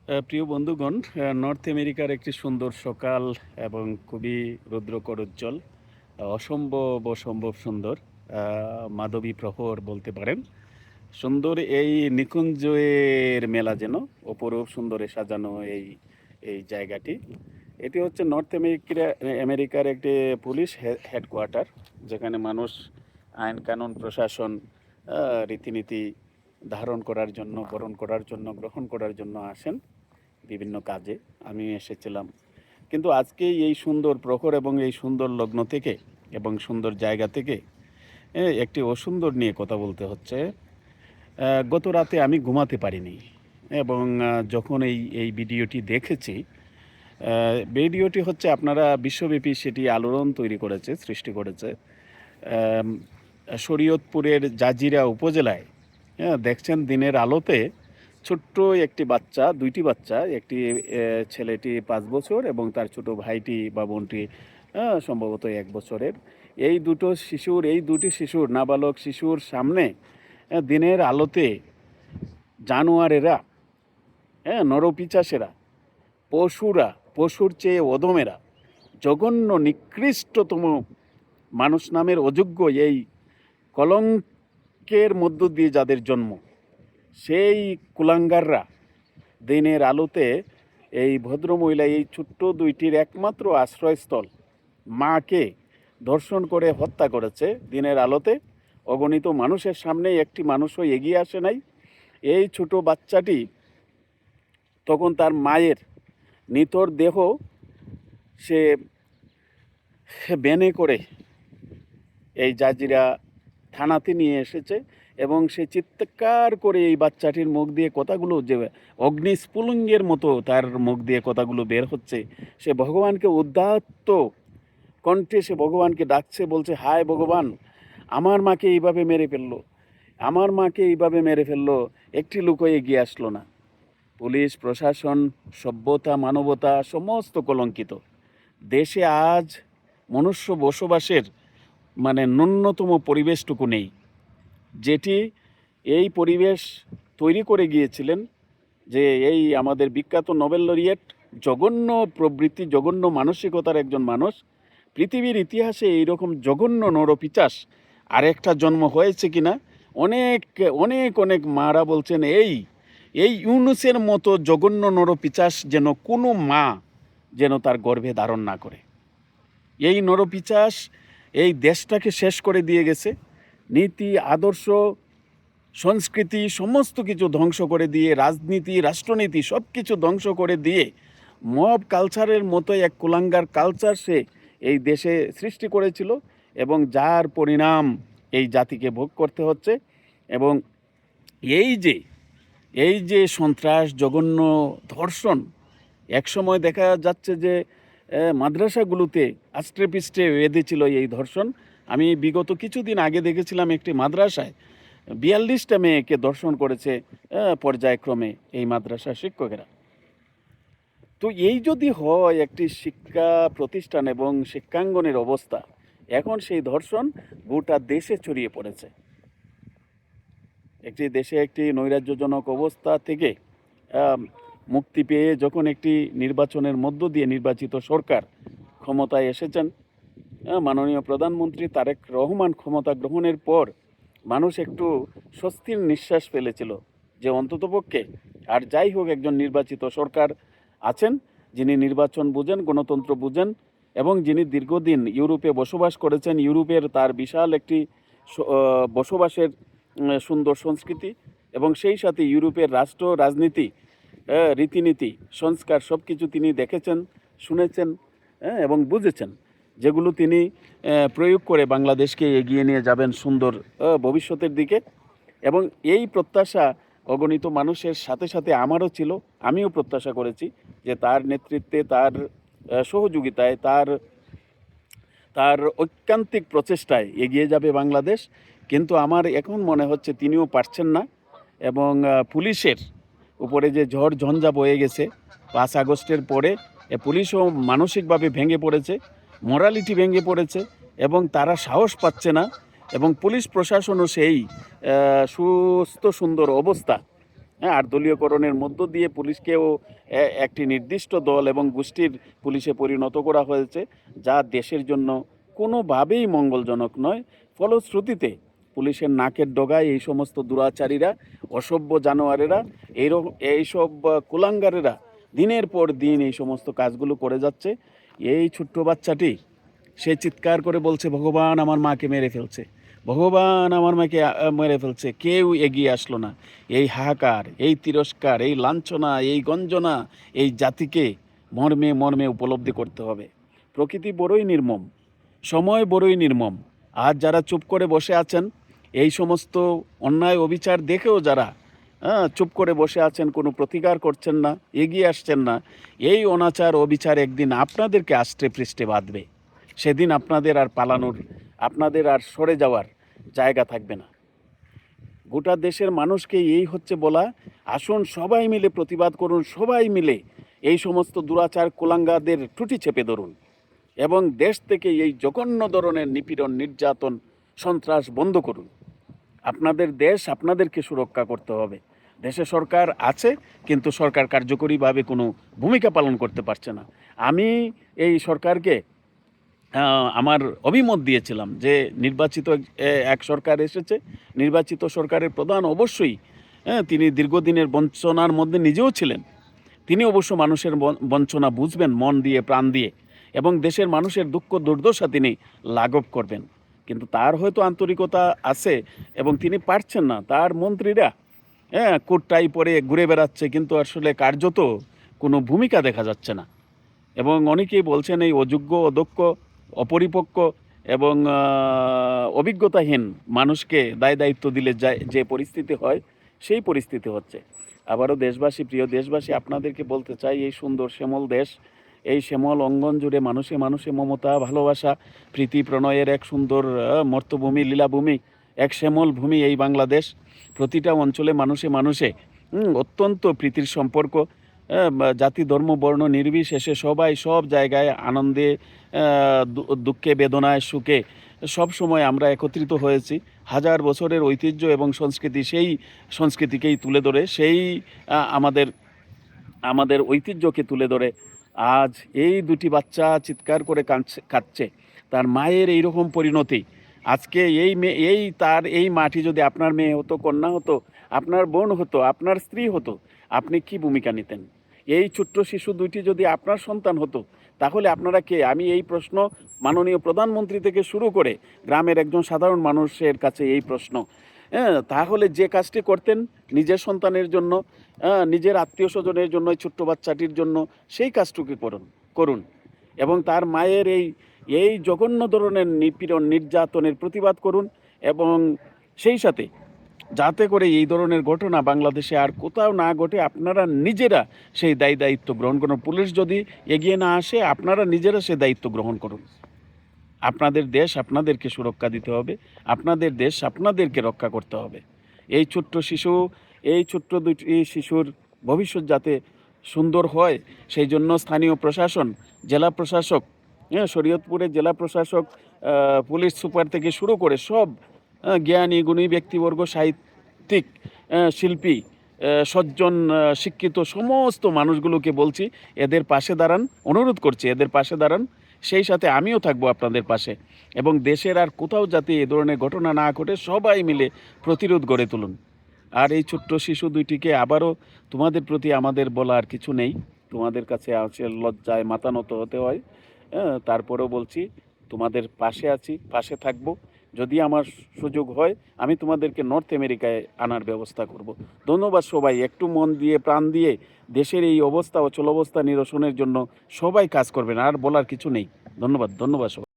প্রিয় বন্ধুগণ, নর্থ আমেরিকার একটি সুন্দর সকাল এবং খুবই রৌদ্রকর উজ্জ্বল, অসম্ভব অসম্ভব সুন্দর, মাধবী প্রহর বলতে পারেন। সুন্দর এই নিকুঞ্জের মেলা যেন অপরূপ সুন্দরে সাজানো এই এই জায়গাটি। এটি হচ্ছে নর্থ আমেরিকার একটি পুলিশ হেডকোয়ার্টার, যেখানে মানুষ আইন কানুন প্রশাসন রীতিনীতি ধারণ করার জন্য, বরণ করার জন্য, গ্রহণ করার জন্য আসেন বিভিন্ন কাজে। আমি এসেছিলাম, কিন্তু আজকে এই সুন্দর প্রহর এবং এই সুন্দর লগ্ন থেকে এবং সুন্দর জায়গা থেকে একটি অসুন্দর নিয়ে কথা বলতে হচ্ছে। গত রাতে আমি ঘুমাতে পারিনি, এবং যখন এই এই ভিডিওটি দেখেছি, ভিডিওটি হচ্ছে আপনারা বিশ্বব্যাপী সেটি আলোড়ন তৈরি করেছে, সৃষ্টি করেছে। আম, শরীয়তপুরের জাজিরা উপজেলায় দেখছেন দিনের আলোতে ছোট্ট একটি বাচ্চা, দুইটি বাচ্চা, একটি ছেলেটি 5 বছর এবং তার ছোট ভাইটি বা বোনটি সম্ভবত 1 বছরের। এই দুটি শিশুর, নাবালক শিশুর সামনে দিনের আলোতে জানোয়ারেরা, নরপিচাসেরা, পশুর চেয়ে অধমেরা, জঘন্য নিকৃষ্টতম মানুষ নামের অযোগ্য এই কলঙ্কের মধ্য দিয়ে যাদের জন্ম, সেই কুলাঙ্গাররা দিনের আলোতে এই ভদ্রমহিলা, এই ছোট্ট দুইটির একমাত্র আশ্রয়স্থল মাকে ধর্ষণ করে হত্যা করেছে দিনের আলোতে। অগণিত মানুষের সামনে একটি মানুষও এগিয়ে আসে নাই। এই ছোট বাচ্চাটি তখন তার মায়ের নিথর দেহ সে ব্যানে করে এই জাজিরা থানাতে নিয়ে এসেছে, এবং সে চিৎকার করে এই বাচ্চাটির মুখ দিয়ে কথাগুলো, যে অগ্নিস্ফুলিঙ্গের মতো তার মুখ দিয়ে কথাগুলো বের হচ্ছে, সে ভগবানকে উদ্দাত্ত কণ্ঠে সে ভগবানকে ডাকছে, বলছে, হায় ভগবান, আমার মাকে এইভাবে মেরে ফেললো, আমার মাকে এইভাবে মেরে ফেললো। একটি লোকও এগিয়ে আসলো না। পুলিশ প্রশাসন, সভ্যতা, মানবতা সমস্ত কলঙ্কিত। দেশে আজ মনুষ্য বসবাসের ন্যূনতম পরিবেশটুকু নেই, যেটি এই পরিবেশ তৈরি করে গিয়েছিলেন যে এই আমাদের বিখ্যাত নোবেল লরিয়েট, জঘন্য প্রবৃত্তি, জঘন্য মানসিকতার একজন মানুষ। পৃথিবীর ইতিহাসে এইরকম জঘন্য নরপিচাস আরেকটা জন্ম হয়েছে কিনা? অনেক অনেক অনেক মারা বলছেন এই এই ইউনুসের মতো জঘন্য নরপিচাস যেন কোনো মা যেন তার গর্ভে ধারণ না করে। এই নরপিচাস এই দেশটাকে শেষ করে দিয়ে গেছে। নীতি, আদর্শ, সংস্কৃতি সমস্ত কিছু ধ্বংস করে দিয়ে, রাজনীতি, রাষ্ট্রনীতি সব কিছু ধ্বংস করে দিয়ে মব কালচারের মতো এক কুলাঙ্গার কালচার সে এই দেশে সৃষ্টি করেছিল, এবং যার পরিণাম এই জাতিকে ভোগ করতে হচ্ছে। এবং এই যে সন্ত্রাস, জঘন্য ধর্ষণ, একসময় দেখা যাচ্ছে যে মাদ্রাসাগুলোতে আষ্টে পৃষ্ঠে বেঁধেছিল এই ধর্ষণ। আমি বিগত কিছুদিন আগে দেখেছিলাম একটি মাদ্রাসায় 42টা মেয়েকে ধর্ষণ করেছে পর্যায়ক্রমে এই মাদ্রাসার শিক্ষকেরা। তো এই যদি হয় একটি শিক্ষা প্রতিষ্ঠান এবং শিক্ষাঙ্গনের অবস্থা, এখন সেই ধর্ষণ গোটা দেশে ছড়িয়ে পড়েছে। একটি দেশে একটি নৈরাজ্যজনক অবস্থা থেকে মুক্তি পেয়ে যখন একটি নির্বাচনের মধ্য দিয়ে নির্বাচিত সরকার ক্ষমতায় এসেছেন, মাননীয় প্রধানমন্ত্রী তারেক রহমান ক্ষমতা গ্রহণের পর মানুষ একটু স্বস্তির নিঃশ্বাস ফেলেছিল যে অন্ততপক্ষে আর যাই হোক একজন নির্বাচিত সরকার আছেন, যিনি নির্বাচন বুঝেন, গণতন্ত্র বুঝেন, এবং যিনি দীর্ঘদিন ইউরোপে বসবাস করেছেন। ইউরোপের তার বিশাল একটি বসবাসের সুন্দর সংস্কৃতি, এবং সেই সাথে ইউরোপের রাষ্ট্র রাজনীতি, রীতিনীতি, সংস্কার সব কিছু তিনি দেখেছেন, শুনেছেন এবং বুঝেছেন, যেগুলো তিনি প্রয়োগ করে বাংলাদেশকে এগিয়ে নিয়ে যাবেন সুন্দর ভবিষ্যতের দিকে। এবং এই প্রত্যাশা অগণিত মানুষের সাথে সাথে আমারও ছিল। আমিও প্রত্যাশা করেছি যে তার নেতৃত্বে, তার সহযোগিতায়, তার ঐকান্তিক প্রচেষ্টায় এগিয়ে যাবে বাংলাদেশ। কিন্তু আমার এখন মনে হচ্ছে তিনিও পারছেন না, এবং পুলিশের উপরে যে ঝড় ঝঞ্ঝা বয়ে গেছে 5 আগস্টের পরে, পুলিশও মানসিকভাবে ভেঙে পড়েছে, মোরালিটি ভেঙে পড়েছে, এবং তারা সাহস পাচ্ছে না। এবং পুলিশ প্রশাসনও সেই সুস্থ সুন্দর অবস্থা হ্যাঁ, আর দলীয়করণের মধ্য দিয়ে পুলিশকেও একটি নির্দিষ্ট দল এবং গোষ্ঠীর পুলিশে পরিণত করা হয়েছে, যা দেশের জন্য কোনোভাবেই মঙ্গলজনক নয়। ফলশ্রুতিতে পুলিশের নাকের ডগায় এই সমস্ত দুরাচারীরা, অসভ্য জানোয়ারেরা, এইসব কুলাঙ্গারেরা দিনের পর দিন এই সমস্ত কাজগুলো করে যাচ্ছে। এই ছোট্ট বাচ্চাটি সে চিৎকার করে বলছে, ভগবান আমার মাকে মেরে ফেলছে, ভগবান আমার মাকে মেরে ফেলছে। কেউ এগিয়ে আসলো না। এই হাহাকার, এই তিরস্কার, এই লাঞ্ছনা, এই গঞ্জনা এই জাতিকে মর্মে মর্মে উপলব্ধি করতে হবে। প্রকৃতি বড়ই নির্মম, সময় বড়ই নির্মম। আজ যারা চুপ করে বসে আছেন, এই সমস্ত অন্যায় অবিচার দেখেও যারা চুপ করে বসে আছেন, কোনো প্রতিকার করছেন না, এগিয়ে আসছেন না, এই অনাচার অবিচার একদিন আপনাদেরকে আষ্টে পৃষ্ঠে বাঁধবে। সেদিন আপনাদের আর পালানোর, আপনাদের আর সরে যাওয়ার জায়গা থাকবে না। গোটা দেশের মানুষকে এই হচ্ছে বলা, আসুন সবাই মিলে প্রতিবাদ করুন, সবাই মিলে এই সমস্ত দুরাচার কুলাঙ্গাদের টুটি চেপে ধরুন এবং দেশ থেকে এই জঘন্য ধরনের নিপীড়ন, নির্যাতন, সন্ত্রাস বন্ধ করুন। আপনাদের দেশ আপনাদেরকে সুরক্ষা করতে হবে। দেশে সরকার আছে, কিন্তু সরকার কার্যকরীভাবে কোনো ভূমিকা পালন করতে পারছে না। আমি এই সরকারকে আমার অভিমত দিয়েছিলাম যে নির্বাচিত এক সরকার এসেছে, নির্বাচিত সরকারের প্রধান অবশ্যই তিনি দীর্ঘদিনের বঞ্চনার মধ্যে নিজেও ছিলেন। তিনি অবশ্য মানুষের বঞ্চনা বুঝবেন মন দিয়ে, প্রাণ দিয়ে, এবং দেশের মানুষের দুঃখ দুর্দশা তিনি লাঘব করবেন। কিন্তু তার হয়তো আন্তরিকতা আছে এবং তিনি পারছেন না। তার মন্ত্রীরা কোট টাই পরে ঘুরে বেড়াচ্ছে, কিন্তু আসলে কার্যত কোনো ভূমিকা দেখা যাচ্ছে না। এবং অনেকেই বলছেন এই অযোগ্য, অদক্ষ, অপরিপক্ক এবং অভিজ্ঞতাহীন মানুষকে দায়িত্ব দিলে যে পরিস্থিতি হয়, সেই পরিস্থিতি হচ্ছে। আবারও দেশবাসী, প্রিয় দেশবাসী, আপনাদেরকে বলতে চাই, এই সুন্দর শ্যামল দেশ, এই শ্যামল অঙ্গন জুড়ে মানুষে মানুষে মমতা, ভালোবাসা, প্রীতি প্রণয়ের এক সুন্দর মর্তভূমি, লীলাভূমি, এক শ্যামল ভূমি এই বাংলাদেশ। প্রতিটা অঞ্চলে মানুষে মানুষে অত্যন্ত প্রীতির সম্পর্ক। জাতি, ধর্ম, বর্ণ নির্বিশেষে সবাই সব জায়গায় আনন্দে, দুঃখে, বেদনায়, সুখে সব সময় আমরা একত্রিত হয়েছি। হাজার বছরের ঐতিহ্য এবং সংস্কৃতি, সেই সংস্কৃতিকেই তুলে ধরে, সেই আমাদের ঐতিহ্যকে তুলে ধরে আজ এই দুটি বাচ্চা চিৎকার করে কাঁদছে। তার মায়ের এইরকম পরিণতি। আজকে তার এই মাটি যদি আপনার মেয়ে হতো, কন্যা হতো, আপনার বোন হতো, আপনার স্ত্রী হতো, আপনি কি ভূমিকা নিতেন? এই ছোট্ট শিশু দুইটি যদি আপনার সন্তান হতো, তাহলে আপনারা কে? আমি এই প্রশ্ন মাননীয় প্রধানমন্ত্রী থেকে শুরু করে গ্রামের একজন সাধারণ মানুষের কাছে এই প্রশ্ন। তাহলে যে কাজটি করতেন নিজের সন্তানের জন্য, নিজের আত্মীয় স্বজনের জন্য, এই ছোট্ট বাচ্চাটির জন্য, সেই কাজটুকু করুন এবং তার মায়ের এই জঘন্য ধরনের নিপীড়ন, নির্যাতনের প্রতিবাদ করুন। এবং সেই সাথে যাতে করে এই ধরনের ঘটনা বাংলাদেশে আর কোথাও না ঘটে, আপনারা নিজেরা সেই দায়িত্ব গ্রহণ করুন। পুলিশ যদি এগিয়ে না আসে, আপনারা নিজেরা সেই দায়িত্ব গ্রহণ করুন। আপনাদের দেশ আপনাদেরকে সুরক্ষা দিতে হবে, আপনাদের দেশ আপনাদেরকে রক্ষা করতে হবে। এই ছোট্ট দুটি শিশুর ভবিষ্যৎ যাতে সুন্দর হয়, সেই জন্য স্থানীয় প্রশাসন, জেলা প্রশাসক, শরীয়তপুরের জেলা প্রশাসক, পুলিশ সুপার থেকে শুরু করে সব জ্ঞানী গুণী ব্যক্তিবর্গ, সাহিত্যিক, শিল্পী, সজ্জন, শিক্ষিত সমস্ত মানুষগুলোকে বলছি, এদের পাশে দাঁড়ান, অনুরোধ করছি, এদের পাশে দাঁড়ান। সেই সাথে আমিও থাকবো আপনাদের পাশে, এবং দেশের আর কোথাও যাতে এ ধরনের ঘটনা না ঘটে সবাই মিলে প্রতিরোধ গড়ে তুলুন। আর এই ছোট্ট শিশু দুইটিকে আবারও, তোমাদের প্রতি আমাদের বলার কিছু নেই, তোমাদের কাছে আছে লজ্জায় মাথা নত হতে হয়। তারপরেও বলছি, তোমাদের পাশে আছি, পাশে থাকবো। যদি আমার সুযোগ হয়, আমি তোমাদেরকে নর্থ আমেরিকায় আনার ব্যবস্থা করব। ধন্যবাদ সবাই। একটু মন দিয়ে, প্রাণ দিয়ে দেশের এই অবস্থা, অচল অবস্থা নিরসনের জন্য সবাই কাজ করবেন। আর বলার কিছু নেই। ধন্যবাদ সবাই।